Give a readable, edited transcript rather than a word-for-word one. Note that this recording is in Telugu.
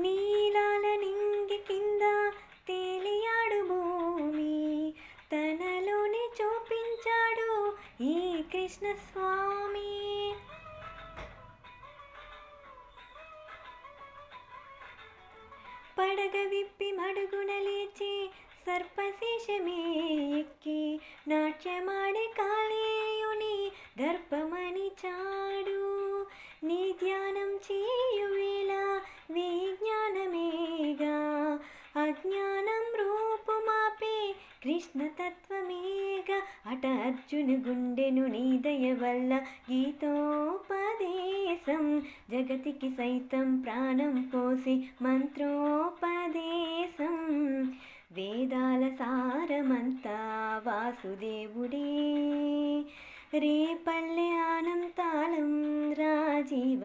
నీలాల నింగి కింద తేలియాడు భూమి, తనలోనే చూపించాడు ఈ కృష్ణ స్వామి. పడగ విప్పి మడుగున లేచి సర్పశేషమే ఎక్కి నాట్యమాడే కాళేయుని దర్పమని చాడు. నీ ధ్యానం చేయువేళ విజ్ఞానమేగా, అజ్ఞానం రూపుమాపే కృష్ణతత్వమేగా. అట అర్జును గుండెను నీ దయ వల్ల గీతోపదేశం, జగతికి సైతం ప్రాణం పోసి మంత్రోపదేశం. వేదాల సారమంతా వాసుదేవుడే, రేపల్లె ఆనంతాళం రాజీవ